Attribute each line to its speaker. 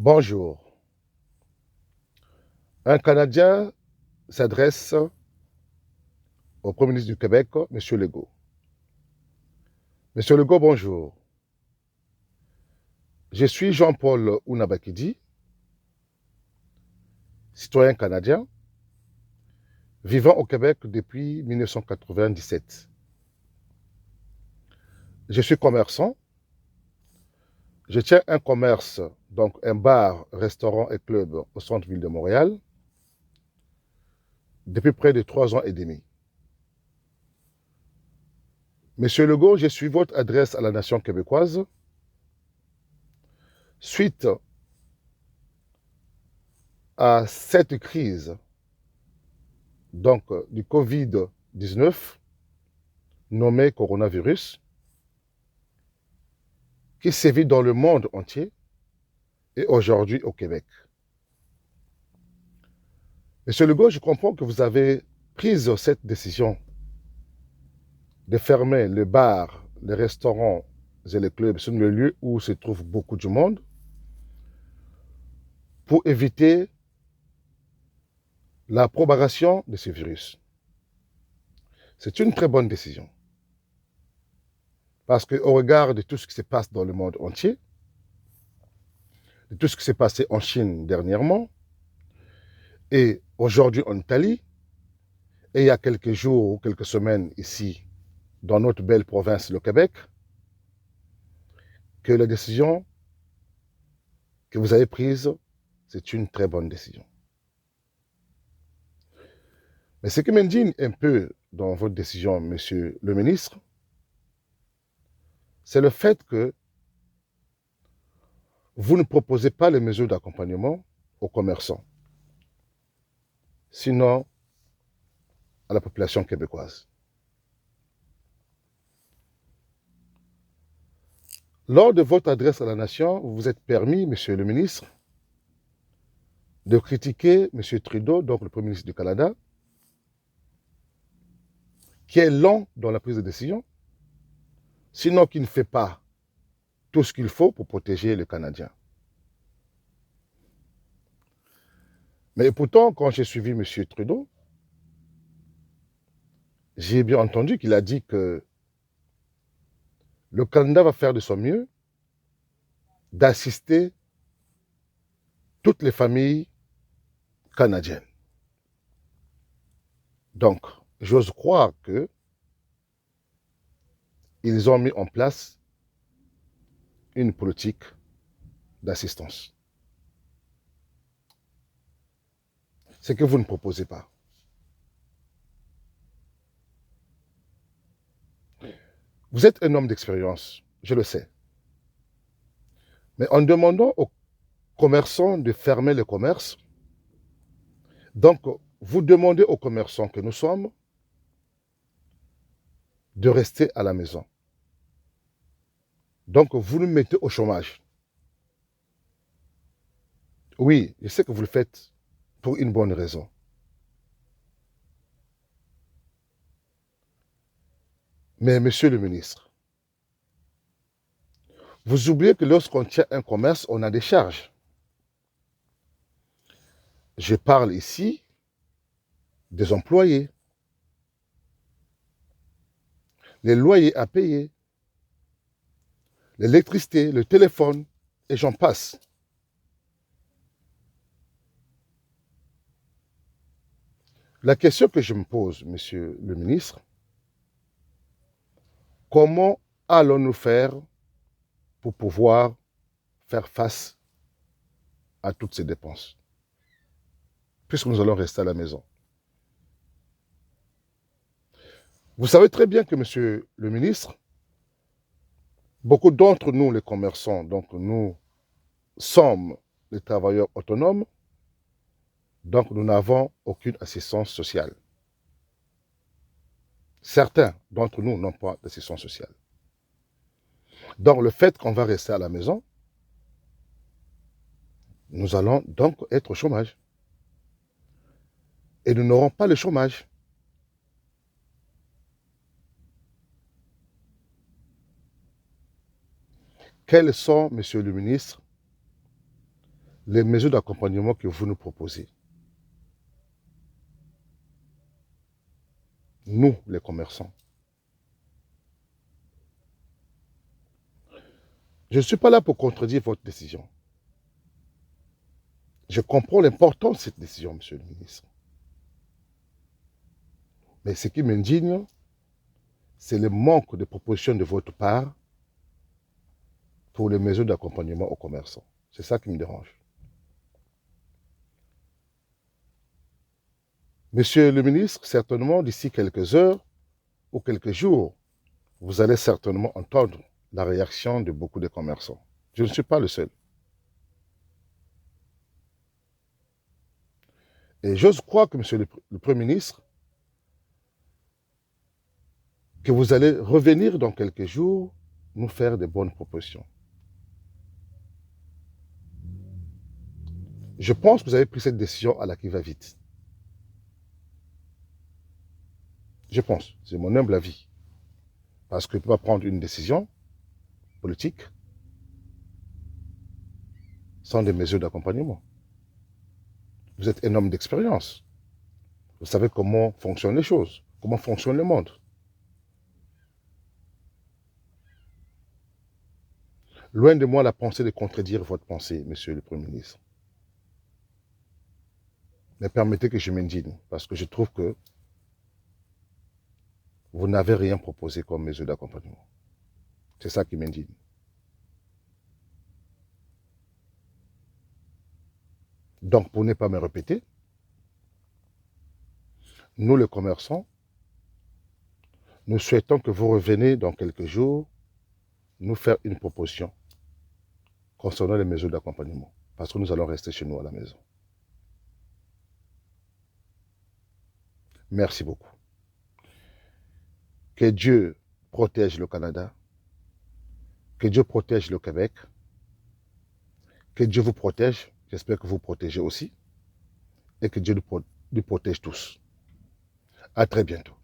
Speaker 1: Bonjour. Un Canadien s'adresse au Premier ministre du Québec, M. Legault. Monsieur Legault, bonjour. Je suis Jean-Paul Ounabakidi, citoyen canadien, vivant au Québec depuis 1997. Je suis commerçant. Je tiens un commerce, donc un bar, restaurant et club au centre-ville de Montréal depuis près de 3 ans et demi. Monsieur Legault, je suis votre adresse à la nation québécoise suite à cette crise donc du Covid-19 nommé coronavirus qui sévit dans le monde entier et aujourd'hui au Québec. Monsieur Legault, je comprends que vous avez pris cette décision de fermer les bars, les restaurants et les clubs sur le lieu où se trouve beaucoup de monde pour éviter la propagation de ce virus. C'est une très bonne décision. Parce qu'au regard de tout ce qui se passe dans le monde entier, de tout ce qui s'est passé en Chine dernièrement, et aujourd'hui en Italie, et il y a quelques jours ou quelques semaines ici, dans notre belle province, le Québec, que la décision que vous avez prise, c'est une très bonne décision. Mais ce qui m'indigne un peu dans votre décision, monsieur le ministre, c'est le fait que vous ne proposez pas les mesures d'accompagnement aux commerçants, sinon à la population québécoise. Lors de votre adresse à la nation, vous vous êtes permis, monsieur le ministre, de critiquer M. Trudeau, donc le Premier ministre du Canada, qui est lent dans la prise de décision, sinon qui ne fait pas tout ce qu'il faut pour protéger les Canadiens. Mais pourtant, quand j'ai suivi M. Trudeau, j'ai bien entendu qu'il a dit que le Canada va faire de son mieux d'assister toutes les familles canadiennes. Donc, j'ose croire qu'ils ont mis en place une politique d'assistance. C'est que vous ne proposez pas. Vous êtes un homme d'expérience, je le sais. Mais en demandant aux commerçants de fermer le commerce, donc vous demandez aux commerçants que nous sommes de rester à la maison. Donc vous nous mettez au chômage. Oui, je sais que vous le faites pour une bonne raison. Mais monsieur le ministre, vous oubliez que lorsqu'on tient un commerce, on a des charges. Je parle ici des employés, les loyers à payer, l'électricité, le téléphone, et j'en passe. La question que je me pose, monsieur le ministre, comment allons-nous faire pour pouvoir faire face à toutes ces dépenses, puisque nous allons rester à la maison? Vous savez très bien que, monsieur le ministre, beaucoup d'entre nous, les commerçants, donc nous sommes les travailleurs autonomes, donc nous n'avons aucune assistance sociale. Certains d'entre nous n'ont pas d'assistance sociale. Donc le fait qu'on va rester à la maison, nous allons donc être au chômage. Et nous n'aurons pas le chômage. Quelles sont, monsieur le ministre, les mesures d'accompagnement que vous nous proposez, nous, les commerçants, je ne suis pas là pour contredire votre décision. Je comprends l'importance de cette décision, monsieur le ministre. Mais ce qui m'indigne, c'est le manque de propositions de votre part pour les mesures d'accompagnement aux commerçants. C'est ça qui me dérange. Monsieur le ministre, certainement, d'ici quelques heures ou quelques jours, vous allez certainement entendre la réaction de beaucoup de commerçants. Je ne suis pas le seul. Et j'ose croire que, monsieur le Premier ministre, que vous allez revenir dans quelques jours nous faire de bonnes propositions. Je pense que vous avez pris cette décision à la qui-va-vite. Je pense, c'est mon humble avis. Parce que je ne peux pas prendre une décision politique sans des mesures d'accompagnement. Vous êtes un homme d'expérience. Vous savez comment fonctionnent les choses, comment fonctionne le monde. Loin de moi la pensée de contredire votre pensée, monsieur le Premier ministre. Mais permettez que je m'indigne, parce que je trouve que vous n'avez rien proposé comme mesure d'accompagnement. C'est ça qui m'indigne. Donc, pour ne pas me répéter, nous les commerçants, nous souhaitons que vous reveniez dans quelques jours nous faire une proposition concernant les mesures d'accompagnement, parce que nous allons rester chez nous à la maison. Merci beaucoup. Que Dieu protège le Canada, que Dieu protège le Québec, que Dieu vous protège, j'espère que vous protégez aussi, et que Dieu nous protège tous. À très bientôt.